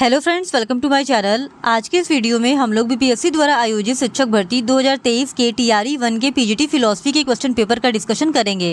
Hello friends, welcome to my channel. आज के इस वीडियो में हम लोग बीपीएससी द्वारा आयोजित शिक्षक भर्ती 2023 के टीआरई 1 के पीजीटी फिलॉसफी के क्वेश्चन पेपर का डिस्कशन करेंगे।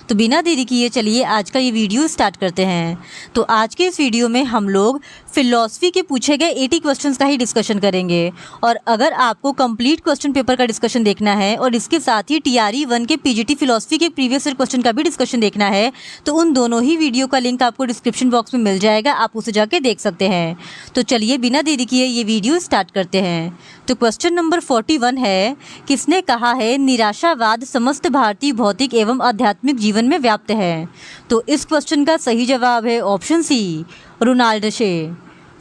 तो बिना देरी किए चलिए आज का ये वीडियो स्टार्ट करते हैं। तो आज के इस वीडियो में हम लोग फिलॉसफी के पूछे गए 80 क्वेश्चन का ही डिस्कशन करेंगे। और अगर आपको कंप्लीट क्वेश्चन पेपर का डिस्कशन देखना है और इसके साथ ही टीआरई 1 के पीजीटी फिलॉसफी के प्रीवियस ईयर क्वेश्चन का भी डिस्कशन देखना है तो उन दोनों ही वीडियो का लिंक आपको डिस्क्रिप्शन बॉक्स में मिल जाएगा, आप उसे जाके देख सकते हैं। तो चलिए बिना देरी किए ये वीडियो स्टार्ट करते हैं। तो क्वेश्चन नंबर 41 है, किसने कहा है निराशावाद समस्त भारतीय भौतिक एवं आध्यात्मिक जीवन में व्याप्त है? तो इस क्वेश्चन का सही जवाब है ऑप्शन सी, रोनाल्ड शे।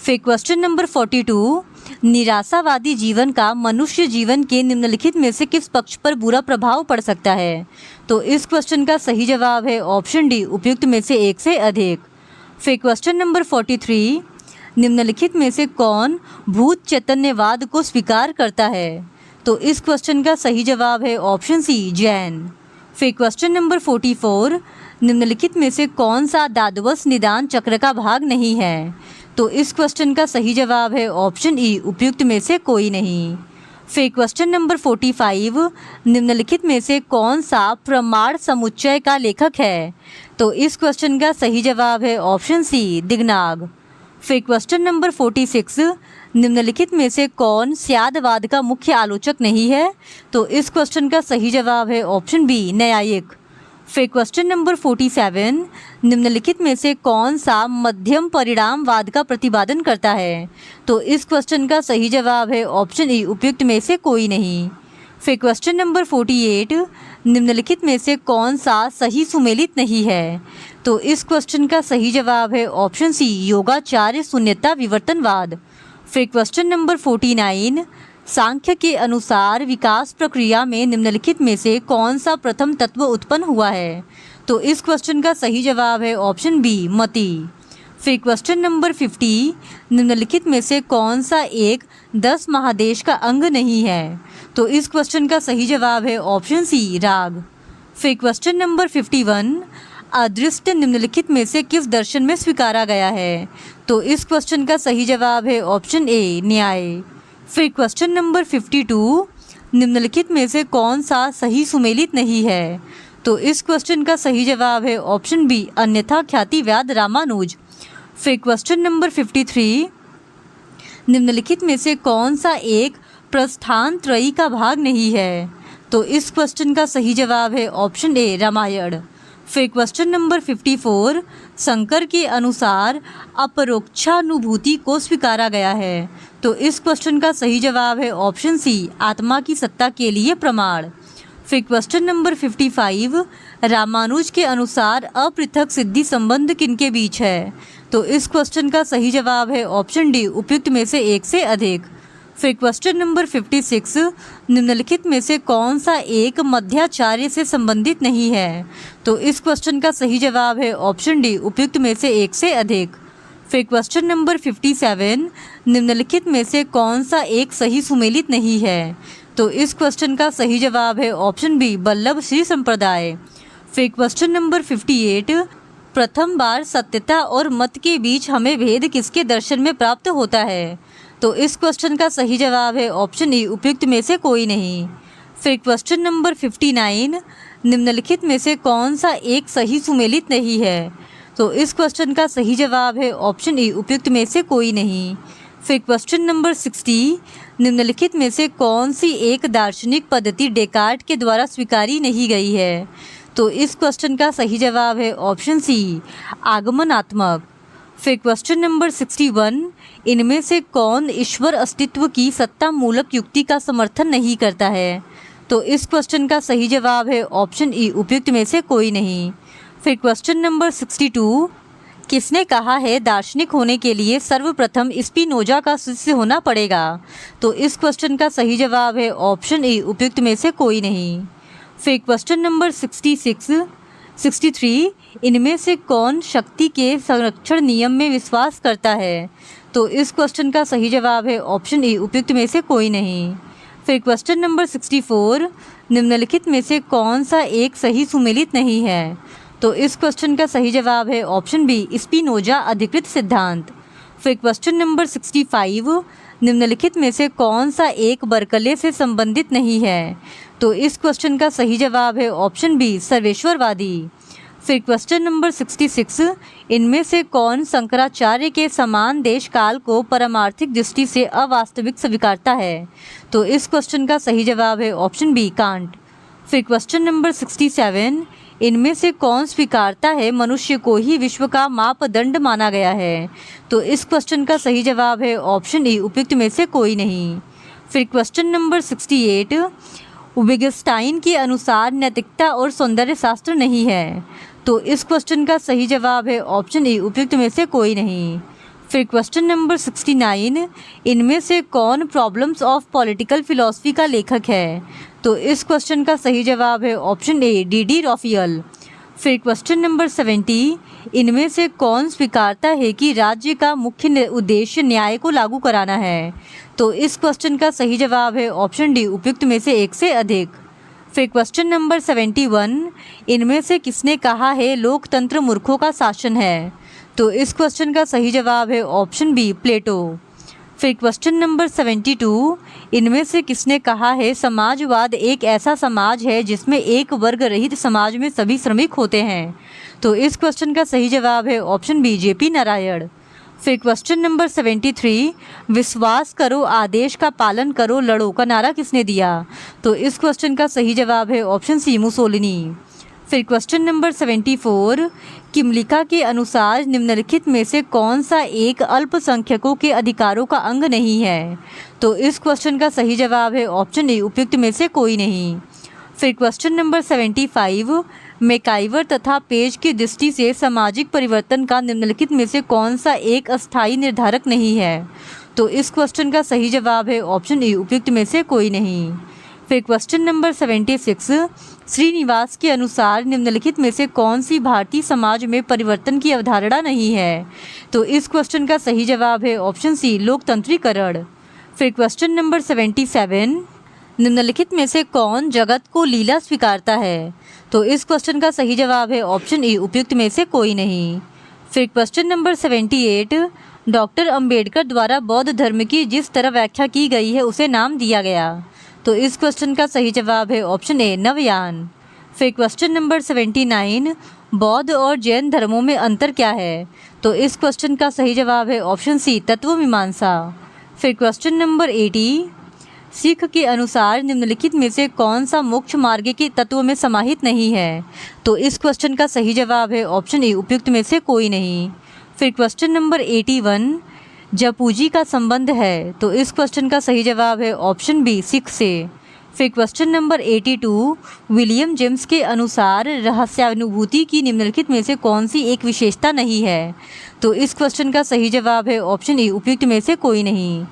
फिर क्वेश्चन नंबर 42, निराशावादी जीवन का मनुष्य जीवन के निम्नलिखित में से किस पक्ष पर बुरा प्रभाव पड़ सकता है? तो इस क्वेश्चन का सही जवाब है ऑप्शन डी, उपयुक्त में से एक से अधिक। फिर क्वेश्चन नंबर 43, निम्नलिखित में से कौन भूत चैतन्यवाद को स्वीकार करता है? तो इस क्वेश्चन का सही जवाब है ऑप्शन सी, जैन। फिर क्वेश्चन नंबर 44, निम्नलिखित में से कौन सा दादवस निदान चक्र का भाग नहीं है? तो इस क्वेश्चन का सही जवाब है ऑप्शन ई, उपयुक्त में से कोई नहीं। फिर क्वेश्चन नंबर 45, निम्नलिखित में से कौन सा प्रमाण समुच्चय का लेखक है? तो इस क्वेश्चन का सही जवाब है ऑप्शन सी, दिग्नाग। फिर क्वेश्चन नंबर 46, निम्नलिखित में से कौन स्यादवाद का मुख्य आलोचक नहीं है? तो इस क्वेश्चन का सही जवाब है ऑप्शन बी, न्यायिक। फिर क्वेश्चन नंबर 47, निम्नलिखित में से कौन सा मध्यम परिणामवाद का प्रतिपादन करता है? तो इस क्वेश्चन का सही जवाब है ऑप्शन ई, उपयुक्त में से कोई नहीं। फिर क्वेश्चन नंबर 48, निम्नलिखित में से कौन सा सही सुमेलित नहीं है? तो इस क्वेश्चन का सही जवाब है ऑप्शन सी, योगाचार्य शून्यता विवर्तनवाद। फिर क्वेश्चन नंबर 49, सांख्य के अनुसार विकास प्रक्रिया में निम्नलिखित में से कौन सा प्रथम तत्व उत्पन्न हुआ है? तो इस क्वेश्चन का सही जवाब है ऑप्शन बी, मति। फिर क्वेश्चन नंबर 50, निम्नलिखित में से कौन सा एक 10 महादेश का अंग नहीं है? तो इस क्वेश्चन का सही जवाब है ऑप्शन सी, राग। फिर क्वेश्चन नंबर 51, अदृष्ट निम्नलिखित में से किस दर्शन में स्वीकारा गया है? तो इस क्वेश्चन का सही जवाब है ऑप्शन ए, न्याय। फिर क्वेश्चन नंबर 52, निम्नलिखित में से कौन सा सही सुमेलित नहीं है? तो इस क्वेश्चन का सही जवाब है ऑप्शन बी, अन्यथा ख्यातिवाद रामानुज। फिर क्वेश्चन नंबर 53, निम्नलिखित में से कौन सा एक प्रस्थान त्रयी का भाग नहीं है? तो इस क्वेश्चन का सही जवाब है ऑप्शन ए, रामायण। फिर क्वेश्चन नंबर 54, शंकर के अनुसार अपरोक्षानुभूति को स्वीकारा गया है। तो इस क्वेश्चन का सही जवाब है ऑप्शन सी, आत्मा की सत्ता के लिए प्रमाण। फिर क्वेश्चन नंबर 55, रामानुज के अनुसार अपृथक सिद्धि संबंध किनके बीच है? तो इस क्वेश्चन का सही जवाब है ऑप्शन डी, उपयुक्त में से एक से अधिक। फिर क्वेश्चन नंबर 56, निम्नलिखित में से कौन सा एक मध्याचार्य से संबंधित नहीं है? तो इस क्वेश्चन का सही जवाब है ऑप्शन डी, उपयुक्त में से एक से अधिक। फिर क्वेश्चन नंबर 57, निम्नलिखित में से कौन सा एक सही सुमेलित नहीं है? तो इस क्वेश्चन का सही जवाब है ऑप्शन बी, बल्लभ श्री संप्रदाय। फिर क्वेश्चन नंबर 58, प्रथम बार सत्यता और मत के बीच हमें भेद किसके दर्शन में प्राप्त होता है? तो इस क्वेश्चन का सही जवाब है ऑप्शन ई, उपयुक्त में से कोई नहीं। फिर क्वेश्चन नंबर 59, निम्नलिखित में से कौन सा एक सही सुमेलित नहीं है? तो इस क्वेश्चन का सही जवाब है ऑप्शन ई, उपयुक्त में से कोई नहीं। फिर क्वेश्चन नंबर 60, निम्नलिखित में से कौन सी एक दार्शनिक पद्धति डेकार्ट के द्वारा स्वीकारी नहीं गई है? तो इस क्वेश्चन का सही जवाब है ऑप्शन सी, आगमनात्मक। फिर क्वेश्चन नंबर 61, इनमें से कौन ईश्वर अस्तित्व की सत्ता मूलक युक्ति का समर्थन नहीं करता है? तो इस क्वेश्चन का सही जवाब है ऑप्शन ई, उपयुक्त में से कोई नहीं। फिर क्वेश्चन नंबर 62, किसने कहा है दार्शनिक होने के लिए सर्वप्रथम स्पिनोजा का शिष्य होना पड़ेगा? तो इस क्वेश्चन का सही जवाब है ऑप्शन ई, उपयुक्त में से कोई नहीं। फिर क्वेश्चन नंबर 63, इनमें से कौन शक्ति के संरक्षण नियम में विश्वास करता है? तो इस क्वेश्चन का सही जवाब है ऑप्शन ई, उपयुक्त में से कोई नहीं। फिर क्वेश्चन नंबर 64, निम्नलिखित में से कौन सा एक सही सुमेलित नहीं है? तो इस क्वेश्चन का सही जवाब है ऑप्शन बी, स्पिनोजा अधिकृत सिद्धांत। फिर क्वेश्चन नंबर 65, निम्नलिखित में से कौन सा एक बर्कले से संबंधित नहीं है? तो इस क्वेश्चन का सही जवाब है ऑप्शन बी, सर्वेश्वरवादी। फिर क्वेश्चन नंबर 66, इनमें से कौन शंकराचार्य के समान देश काल को परमार्थिक दृष्टि से अवास्तविक स्वीकारता है? तो इस क्वेश्चन का सही जवाब है ऑप्शन बी, कांट। फिर क्वेश्चन नंबर 67, इनमें से कौन स्वीकारता है मनुष्य को ही विश्व का मापदंड माना गया है? तो इस क्वेश्चन का सही जवाब है ऑप्शन ई, उपयुक्त में से कोई नहीं। फिर क्वेश्चन नंबर 68, विगस्टाइन के अनुसार नैतिकता और सौंदर्य शास्त्र नहीं है। तो इस क्वेश्चन का सही जवाब है ऑप्शन ई, उपयुक्त में से कोई नहीं। फिर क्वेश्चन नंबर 69, इनमें से कौन प्रॉब्लम्स ऑफ पॉलिटिकल फिलॉसफी का लेखक है? तो इस क्वेश्चन का सही जवाब है ऑप्शन ए, डी रॉफियल। फिर क्वेश्चन नंबर 70, इनमें से कौन स्वीकारता है कि राज्य का मुख्य उद्देश्य न्याय को लागू कराना है? तो इस क्वेश्चन का सही जवाब है ऑप्शन डी, उपयुक्त में से एक से अधिक। फिर क्वेश्चन नंबर 71, इनमें से किसने कहा है लोकतंत्र मूर्खों का शासन है? तो इस क्वेश्चन का सही जवाब है ऑप्शन बी, प्लेटो। फिर क्वेश्चन नंबर 72, इनमें से किसने कहा है समाजवाद एक ऐसा समाज है जिसमें एक वर्ग रहित समाज में सभी श्रमिक होते हैं? तो इस क्वेश्चन का सही जवाब है ऑप्शन बी, जे.पी. नारायण। फिर क्वेश्चन नंबर 73, विश्वास करो आदेश का पालन करो लड़ो का नारा किसने दिया? तो इस क्वेश्चन का सही जवाब है ऑप्शन सी, मुसोलिनी। फिर क्वेश्चन नंबर 74, किमलिका के अनुसार निम्नलिखित में से कौन सा एक अल्पसंख्यकों के अधिकारों का अंग नहीं है? तो इस क्वेश्चन का सही जवाब है ऑप्शन ए, उपयुक्त में से कोई नहीं। फिर क्वेश्चन नंबर 75, मैकाइवर तथा पेज की दृष्टि से सामाजिक परिवर्तन का निम्नलिखित में से कौन सा एक अस्थायी निर्धारक नहीं है? तो इस क्वेश्चन का सही जवाब है ऑप्शन ए, उपयुक्त में से कोई नहीं। फिर क्वेश्चन नंबर 76, श्रीनिवास के अनुसार निम्नलिखित में से कौन सी भारतीय समाज में परिवर्तन की अवधारणा नहीं है? तो इस क्वेश्चन का सही जवाब है ऑप्शन सी, लोकतंत्रीकरण। फिर क्वेश्चन नंबर 77, निम्नलिखित में से कौन जगत को लीला स्वीकारता है? तो इस क्वेश्चन का सही जवाब है ऑप्शन ई, उपयुक्त में से कोई नहीं। फिर क्वेश्चन नंबर 78, डॉक्टर अंबेडकर द्वारा बौद्ध धर्म की जिस तरह व्याख्या की गई है उसे नाम दिया गया? तो इस क्वेश्चन का सही जवाब है ऑप्शन ए, नवयान। फिर क्वेश्चन नंबर 79, बौद्ध और जैन धर्मों में अंतर क्या है? तो इस क्वेश्चन का सही जवाब है ऑप्शन सी, तत्वमीमांसा। फिर क्वेश्चन नंबर 80, सिख के अनुसार निम्नलिखित में से कौन सा मोक्ष मार्ग के तत्व में समाहित नहीं है? तो इस क्वेश्चन का सही जवाब है ऑप्शन ए, उपयुक्त में से कोई नहीं। फिर क्वेश्चन नंबर 81, जपूजी का संबंध है? तो इस क्वेश्चन का सही जवाब है ऑप्शन बी, सिख से। फिर क्वेश्चन नंबर 82, विलियम जेम्स के अनुसार रहस्यानुभूति की निम्नलिखित में से कौन सी एक विशेषता नहीं है? तो इस क्वेश्चन का सही जवाब है ऑप्शन ए, उपयुक्त में से कोई नहीं।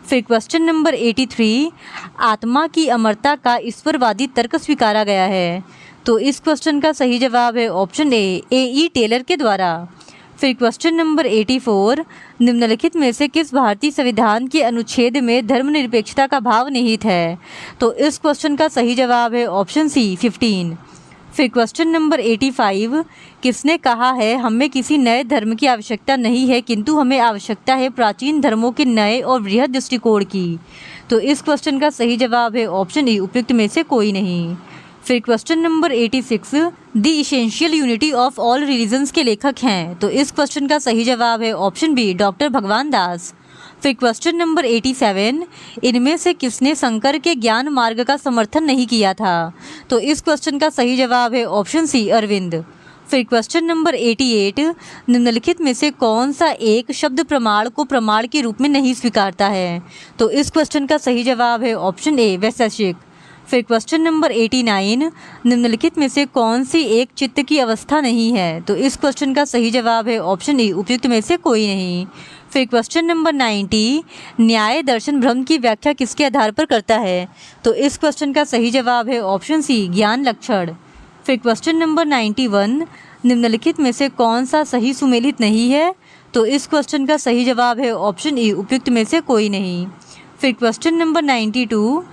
फिर क्वेश्चन नंबर 83, आत्मा की अमरता का ईश्वरवादी तर्क स्वीकारा गया है? तो इस क्वेश्चन का सही जवाब है ऑप्शन ए, ई टेलर के द्वारा। फिर क्वेश्चन नंबर 84, निम्नलिखित में से किस भारतीय संविधान के अनुच्छेद में धर्मनिरपेक्षता का भाव निहित है? तो इस क्वेश्चन का सही जवाब है ऑप्शन सी, 15। फिर क्वेश्चन नंबर 85, किसने कहा है हमें किसी नए धर्म की आवश्यकता नहीं है किंतु हमें आवश्यकता है प्राचीन धर्मों के नए और वृहद दृष्टिकोण की? तो इस क्वेश्चन का सही जवाब है ऑप्शन ई, उपयुक्त में से कोई नहीं। फिर question number 86, the essential unity of all religions के लेखक हैं? तो इस क्वेश्चन का सही जवाब है ऑप्शन बी, डॉक्टर भगवान दास। फिर क्वेश्चन नंबर 87, इनमें से किसने शंकर के ज्ञान मार्ग का समर्थन नहीं किया था? तो इस क्वेश्चन का सही जवाब है ऑप्शन सी, अरविंद। फिर क्वेश्चन नंबर 88, निम्नलिखित में से कौन सा एक शब्द प्रमाण को प्रमाण के रूप में नहीं स्वीकारता है? तो इस क्वेश्चन का सही जवाब है ऑप्शन ए, वैशेषिक। फिर क्वेश्चन नंबर 89, निम्नलिखित में से कौन सी एक चित्त की अवस्था नहीं है? तो इस क्वेश्चन का सही जवाब है ऑप्शन ई, उपयुक्त में से कोई नहीं। फिर क्वेश्चन नंबर 90, न्याय दर्शन भ्रम की व्याख्या किसके आधार पर करता है? तो इस क्वेश्चन का सही जवाब है ऑप्शन सी, ज्ञान लक्षण। फिर क्वेश्चन नंबर 91, निम्नलिखित में से कौन सा सही सुमेलित नहीं है? तो इस क्वेश्चन का सही जवाब है ऑप्शन ई, उपयुक्त में से कोई नहीं। फिर क्वेश्चन नंबर 92,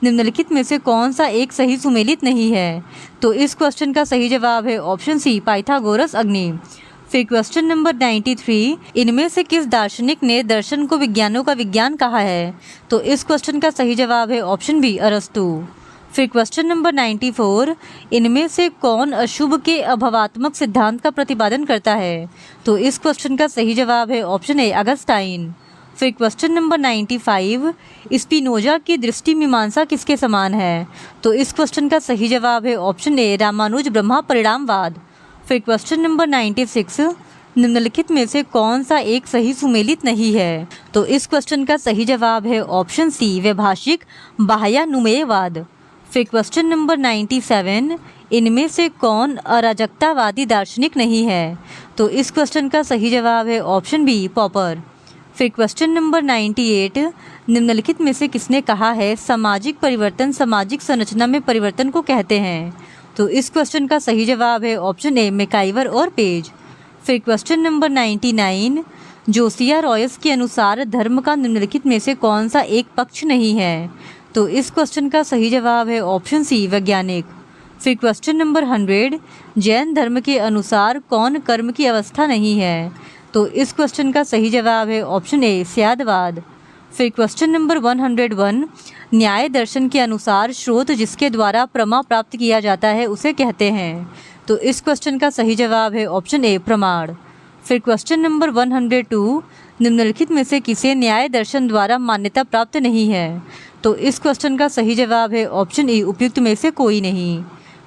निम्नलिखित में से कौन सा एक सही सुमेलित नहीं है? तो इस क्वेश्चन का सही जवाब है ऑप्शन सी, पाइथागोरस अग्नि। फिर क्वेश्चन नंबर 93, इनमें से किस दार्शनिक ने दर्शन को विज्ञानों का विज्ञान कहा है? तो इस क्वेश्चन का सही जवाब है ऑप्शन बी, अरस्तु। फिर क्वेश्चन नंबर 94, इनमें से कौन अशुभ के अभावात्मक सिद्धांत का प्रतिपादन करता है? तो इस क्वेश्चन का सही जवाब है ऑप्शन ए, अगस्टाइन। फिर क्वेश्चन नंबर 95, स्पिनोजा की दृष्टि मीमांसा किसके समान है? तो इस क्वेश्चन का सही जवाब है ऑप्शन ए, रामानुज ब्रह्मा परिणामवाद। फिर क्वेश्चन नंबर 96, निम्नलिखित में से कौन सा एक सही सुमेलित नहीं है? तो इस क्वेश्चन का सही जवाब है ऑप्शन सी, वैभाषिक बाह्यानुमेयवाद। फिर क्वेश्चन नंबर 97, इनमें से कौन अराजकतावादी दार्शनिक नहीं है? तो इस क्वेश्चन का सही जवाब है ऑप्शन बी, पॉपर। फिर क्वेश्चन नंबर 98, निम्नलिखित में से किसने कहा है सामाजिक परिवर्तन सामाजिक संरचना में परिवर्तन को कहते हैं? तो इस क्वेश्चन का सही जवाब है ऑप्शन ए, मैकाइवर और पेज। फिर क्वेश्चन नंबर 99, जोसिया रॉयस के अनुसार धर्म का निम्नलिखित में से कौन सा एक पक्ष नहीं है? तो इस क्वेश्चन का सही जवाब है ऑप्शन सी, वैज्ञानिक। फिर क्वेश्चन नंबर 100, जैन धर्म के अनुसार कौन कर्म की अवस्था नहीं है? तो इस क्वेश्चन का सही जवाब है ऑप्शन ए, स्यादवाद। फिर क्वेश्चन नंबर 101, न्याय दर्शन के अनुसार स्रोत जिसके द्वारा प्रमा प्राप्त किया जाता है उसे कहते हैं? तो इस क्वेश्चन का सही जवाब है ऑप्शन ए, प्रमाण। फिर क्वेश्चन नंबर 102, निम्नलिखित में से किसे न्याय दर्शन द्वारा मान्यता प्राप्त नहीं है? तो इस क्वेश्चन का सही जवाब है ऑप्शन ई, उपयुक्त में से कोई नहीं।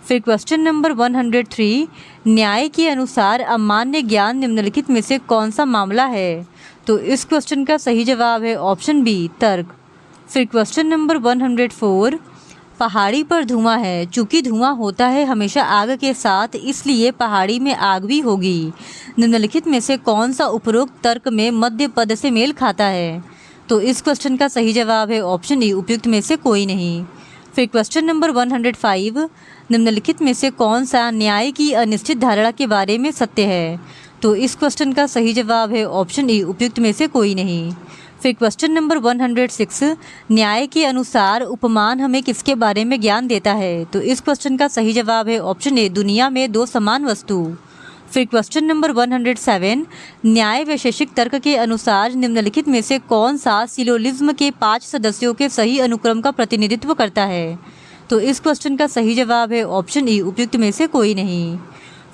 फिर क्वेश्चन नंबर 103, न्याय के अनुसार अमान्य ज्ञान निम्नलिखित में से कौन सा मामला है? तो इस क्वेश्चन का सही जवाब है ऑप्शन बी, तर्क। फिर क्वेश्चन नंबर 104, पहाड़ी पर धुआं है, चूँकि धुआं होता है हमेशा आग के साथ इसलिए पहाड़ी में आग भी होगी। निम्नलिखित में से कौन सा उपरोक्त तर्क में मध्य पद से मेल खाता है? तो इस क्वेश्चन का सही जवाब है ऑप्शन ई, उपयुक्त में से कोई नहीं। फिर क्वेश्चन नंबर 105, निम्नलिखित में से कौन सा न्याय की अनिश्चित धारणा के बारे में सत्य है? तो इस क्वेश्चन का सही जवाब है ऑप्शन ई, उपयुक्त में से कोई नहीं। फिर क्वेश्चन नंबर 106, न्याय के अनुसार उपमान हमें किसके बारे में ज्ञान देता है? तो इस क्वेश्चन का सही जवाब है ऑप्शन ए, दुनिया में दो समान वस्तु। फिर क्वेश्चन नंबर 107, न्याय वैशेषिक तर्क के अनुसार निम्नलिखित में से कौन सा सिलोजिज्म के 5 सदस्यों के सही अनुक्रम का प्रतिनिधित्व करता है? तो इस क्वेश्चन का सही जवाब है ऑप्शन ई, उपयुक्त में से कोई नहीं।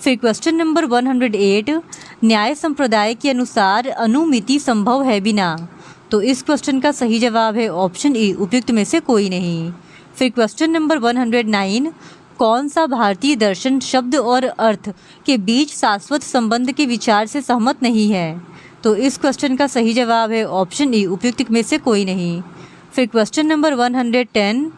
फिर क्वेश्चन नंबर 108, न्याय संप्रदाय के अनुसार अनुमिति संभव है बिना? तो इस क्वेश्चन का सही जवाब है ऑप्शन ई, उपयुक्त में से कोई नहीं। फिर क्वेश्चन नंबर 109, कौन सा भारतीय दर्शन शब्द और अर्थ के बीच शाश्वत संबंध के विचार से सहमत नहीं है? तो इस क्वेश्चन का सही जवाब है ऑप्शन ई, उपयुक्त में से कोई नहीं। फिर क्वेश्चन नंबर 110,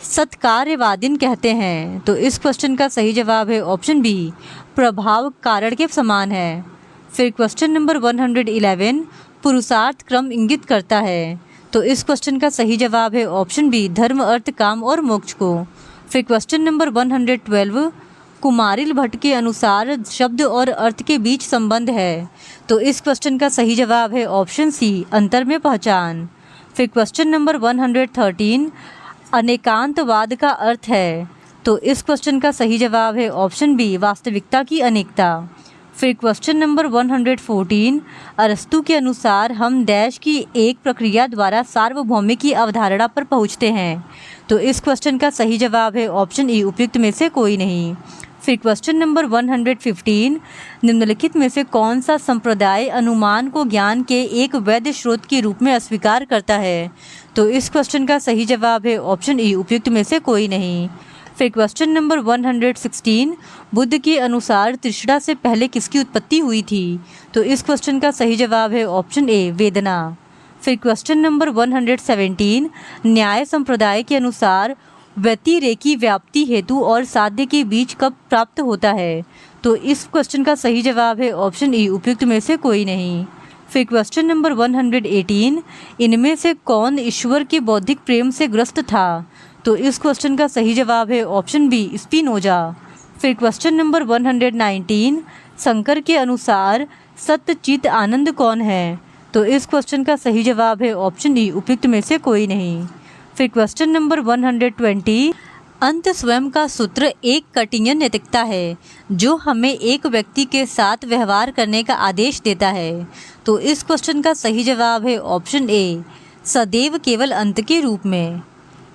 सत्कार्यवादीन कहते हैं? तो इस क्वेश्चन का सही जवाब है ऑप्शन बी, प्रभाव कारण के समान है। फिर क्वेश्चन नंबर 111, पुरुषार्थ क्रम इंगित करता है? तो इस क्वेश्चन का सही जवाब है ऑप्शन बी, धर्म अर्थ काम और मोक्ष को। फिर क्वेश्चन नंबर 112, कुमारिल भट्ट के अनुसार शब्द और अर्थ के बीच संबंध है? तो इस क्वेश्चन का सही जवाब है ऑप्शन सी, अंतर में पहचान। फिर क्वेश्चन नंबर 113, अनेकांतवाद का अर्थ है? तो इस क्वेश्चन का सही जवाब है ऑप्शन बी, वास्तविकता की अनेकता। फिर क्वेश्चन नंबर 114, अरस्तु के अनुसार हम डैश की एक प्रक्रिया द्वारा सार्वभौमिक की अवधारणा पर पहुंचते हैं? तो इस क्वेश्चन का सही जवाब है ऑप्शन ई, उपयुक्त में से कोई नहीं। फिर क्वेश्चन नंबर 115, निम्नलिखित में से कौन सा संप्रदाय अनुमान को ज्ञान के एक वैध स्रोत के रूप में अस्वीकार करता है? तो इस क्वेश्चन का सही जवाब है ऑप्शन ई, उपयुक्त में से कोई नहीं। फिर क्वेश्चन नंबर 116, बुद्ध के अनुसार तृष्णा से पहले किसकी उत्पत्ति हुई थी? तो इस क्वेश्चन का सही जवाब है ऑप्शन ए, वेदना। फिर क्वेश्चन नंबर 117, न्याय संप्रदाय के अनुसार व्यतिरेकी व्याप्ति हेतु और साध्य के बीच कब प्राप्त होता है? तो इस क्वेश्चन का सही जवाब है ऑप्शन ई, उपयुक्त में से कोई नहीं। फिर क्वेश्चन नंबर 118, इनमें से कौन ईश्वर के बौद्धिक प्रेम से ग्रस्त था? तो इस क्वेश्चन का सही जवाब है ऑप्शन बी, स्पिनोजा। फिर क्वेश्चन नंबर 119, शंकर के अनुसार सत्य चित आनंद कौन है? तो इस क्वेश्चन का सही जवाब है ऑप्शन डी, उपयुक्त में से कोई नहीं। फिर क्वेश्चन नंबर 120, अंत स्वयं का सूत्र एक कटिंग नैतिकता है जो हमें एक व्यक्ति के साथ व्यवहार करने का आदेश देता है। तो इस क्वेश्चन का सही जवाब है ऑप्शन ए, सदैव केवल अंत के रूप में।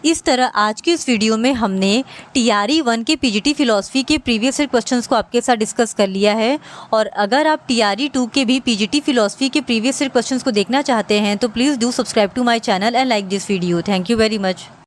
इस तरह आज की इस वीडियो में हमने टीआरई 1 के पीजीटी फिलॉसफी के प्रीवियस ईयर क्वेश्चंस को आपके साथ डिस्कस कर लिया है। और अगर आप टीआरई 2 के भी पीजीटी फिलॉसफी के प्रीवियस ईयर क्वेश्चंस को देखना चाहते हैं तो please do subscribe to my channel and like this video. Thank you very much.